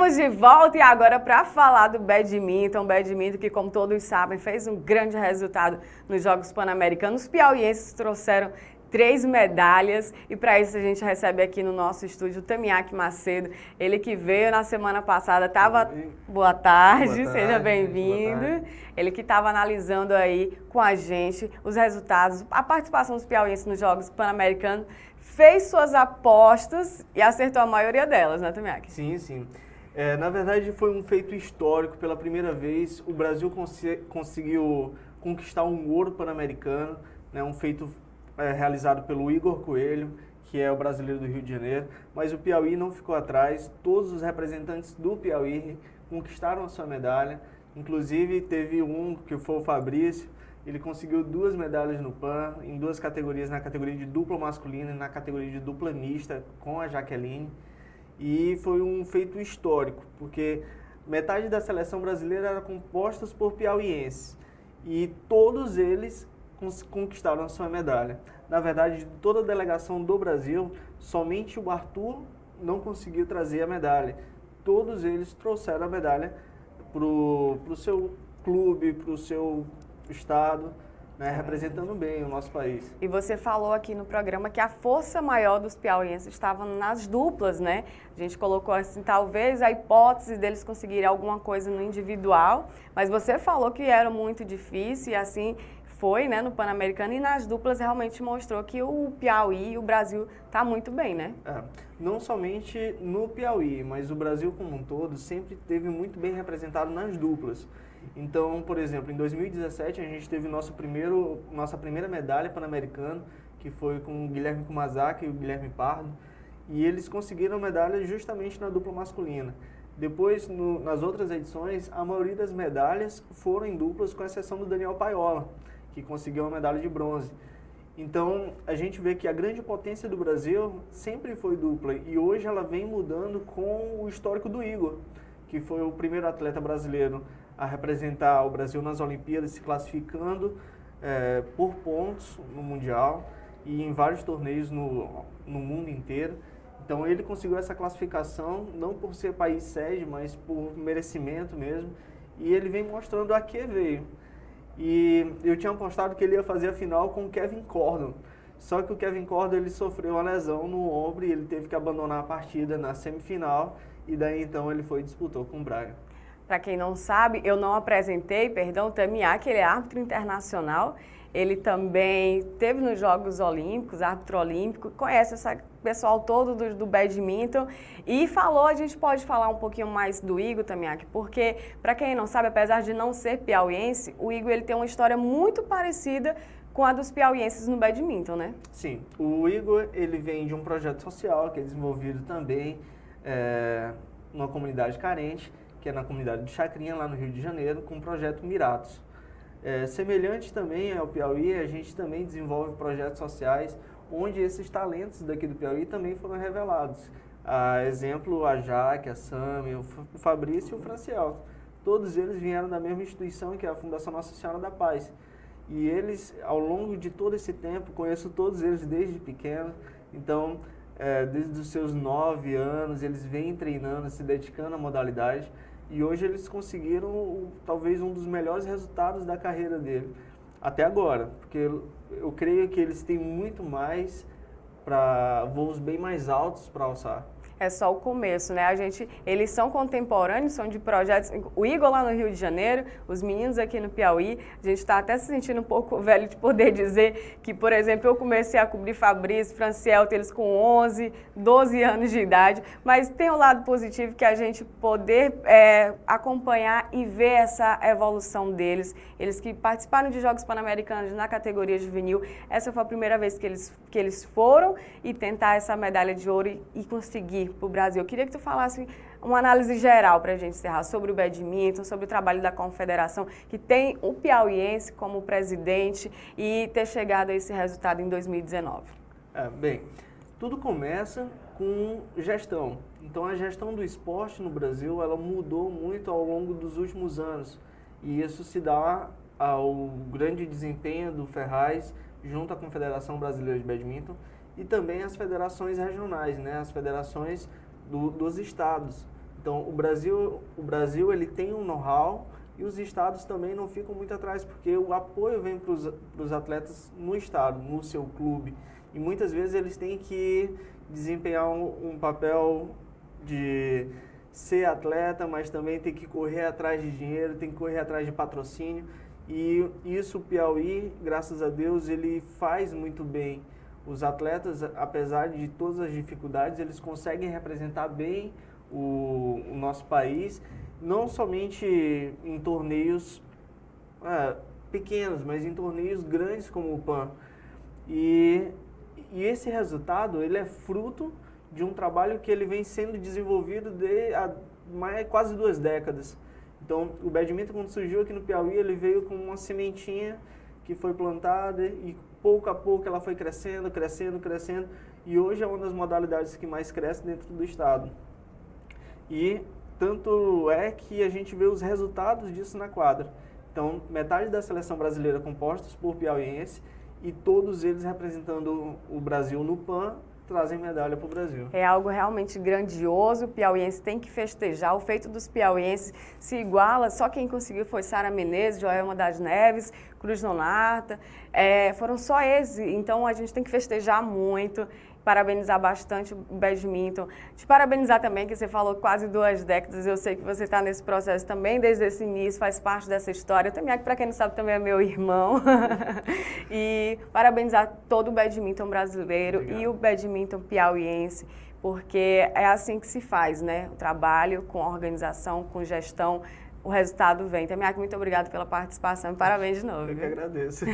Estamos de volta e agora para falar do badminton. Badminton que, como todos sabem, fez um grande resultado nos Jogos Pan-Americanos. Os piauienses trouxeram 3 medalhas e para isso a gente recebe aqui no nosso estúdio o Tamiaki Macedo. Ele que veio na semana passada, Boa tarde, seja bem-vindo. Ele que estava analisando aí com a gente os resultados, a participação dos piauienses nos Jogos Pan-Americanos, fez suas apostas e acertou a maioria delas, né, Tamiaki? Sim, sim. Na verdade, foi um feito histórico. Pela primeira vez, o Brasil conseguiu conquistar um ouro pan-americano, né, um feito realizado pelo Igor Coelho, que é o brasileiro do Rio de Janeiro, mas o Piauí não ficou atrás. Todos os representantes do Piauí conquistaram a sua medalha, inclusive teve um que foi o Fabrício. Ele conseguiu 2 medalhas no PAN, em 2 categorias, na categoria de dupla masculina e na categoria de dupla mista, com a Jaqueline. E foi um feito histórico, porque metade da seleção brasileira era composta por piauienses. E todos eles conquistaram a sua medalha. Na verdade, de toda a delegação do Brasil, somente o Arthur não conseguiu trazer a medalha. Todos eles trouxeram a medalha para o seu clube, para o seu estado, né, representando bem o nosso país. E você falou aqui no programa que a força maior dos piauienses estava nas duplas, né? A gente colocou assim, talvez a hipótese deles conseguirem alguma coisa no individual, mas você falou que era muito difícil e assim foi, né, no Pan-Americano, e nas duplas realmente mostrou que o Piauí e o Brasil tá muito bem, né? Não somente no Piauí, mas o Brasil como um todo sempre esteve muito bem representado nas duplas. Então, por exemplo, em 2017 a gente teve nossa primeira medalha pan-americana, que foi com o Guilherme Kumazaki e o Guilherme Pardo, e eles conseguiram a medalha justamente na dupla masculina. Depois, nas outras edições, a maioria das medalhas foram em duplas, com exceção do Daniel Paiola, que conseguiu uma medalha de bronze. Então, a gente vê que a grande potência do Brasil sempre foi dupla, e hoje ela vem mudando com o histórico do Igor, que foi o primeiro atleta brasileiro a representar o Brasil nas Olimpíadas, se classificando por pontos no Mundial e em vários torneios no mundo inteiro. Então ele conseguiu essa classificação, não por ser país sede, mas por merecimento mesmo, e ele vem mostrando a que veio. E eu tinha apostado que ele ia fazer a final com o Kevin Cordon, só que o Kevin Cordon ele sofreu uma lesão no ombro e ele teve que abandonar a partida na semifinal, e daí então ele foi e disputou com o Braga. Para quem não sabe, eu não apresentei, perdão, o Tamiaki, ele é árbitro internacional, ele também esteve nos Jogos Olímpicos, árbitro olímpico, conhece esse pessoal todo do badminton e falou, a gente pode falar um pouquinho mais do Igor, Tamiaki, porque, para quem não sabe, apesar de não ser piauiense, o Igor ele tem uma história muito parecida com a dos piauienses no badminton, né? Sim, o Igor ele vem de um projeto social que é desenvolvido também numa comunidade carente, que é na comunidade de Chacrinha, lá no Rio de Janeiro, com o projeto Miratos. Semelhante também ao Piauí, a gente também desenvolve projetos sociais onde esses talentos daqui do Piauí também foram revelados. Exemplo, a Jaque, a Sami, o Fabrício e o Franciel. Todos eles vieram da mesma instituição, que é a Fundação Nossa Senhora da Paz. E eles, ao longo de todo esse tempo, conheço todos eles desde pequeno, então, desde os seus 9 anos, eles vêm treinando, se dedicando à modalidade. E hoje eles conseguiram talvez um dos melhores resultados da carreira dele, até agora, porque eu creio que eles têm muito mais para voos bem mais altos para alçar. É só o começo, né? Eles são contemporâneos, são de projetos. O Igor lá no Rio de Janeiro, os meninos aqui no Piauí. A gente está até se sentindo um pouco velho de poder dizer que, por exemplo, eu comecei a cobrir Fabrício, Franciel, eles com 11, 12 anos de idade. Mas tem o lado positivo que a gente poder acompanhar e ver essa evolução deles. Eles que participaram de Jogos Pan-Americanos na categoria juvenil. Essa foi a primeira vez que eles foram e tentar essa medalha de ouro e conseguir para o Brasil. Eu queria que tu falasse uma análise geral para a gente encerrar sobre o badminton, sobre o trabalho da confederação, que tem o piauiense como presidente e ter chegado a esse resultado em 2019. Bem, tudo começa com gestão. Então a gestão do esporte no Brasil, ela mudou muito ao longo dos últimos anos. E isso se dá ao grande desempenho do Ferraz junto à Confederação Brasileira de Badminton, e também as federações regionais, né? As federações dos estados. Então, o Brasil ele tem um know-how e os estados também não ficam muito atrás, porque o apoio vem para os atletas no estado, no seu clube. E muitas vezes eles têm que desempenhar um papel de ser atleta, mas também tem que correr atrás de dinheiro, tem que correr atrás de patrocínio. E isso o Piauí, graças a Deus, ele faz muito bem. Os atletas, apesar de todas as dificuldades, eles conseguem representar bem o nosso país, não somente em torneios pequenos, mas em torneios grandes como o PAN. E esse resultado, ele é fruto de um trabalho que ele vem sendo desenvolvido há quase 2 décadas. Então, o badminton, quando surgiu aqui no Piauí, ele veio com uma sementinha que foi plantada e pouco a pouco ela foi crescendo, crescendo, crescendo, e hoje é uma das modalidades que mais cresce dentro do estado. E tanto é que a gente vê os resultados disso na quadra. Então, metade da seleção brasileira compostos por piauiense e todos eles representando o Brasil no PAN, trazem medalha para o Brasil. É algo realmente grandioso, o piauiense tem que festejar, o feito dos piauienses se iguala, só quem conseguiu foi Sara Menezes, Joelma das Neves, Cruz Nonata, foram só eles, então a gente tem que festejar muito, parabenizar bastante o badminton, te parabenizar também, que você falou quase 2 décadas, eu sei que você está nesse processo também, desde esse início, faz parte dessa história, o Temiak, para quem não sabe, também é meu irmão, e parabenizar todo o badminton brasileiro. Obrigado. E o badminton piauiense, porque é assim que se faz, né? O trabalho com organização, com gestão, o resultado vem. Temiak, muito obrigada pela participação e parabéns de novo. Eu que agradeço.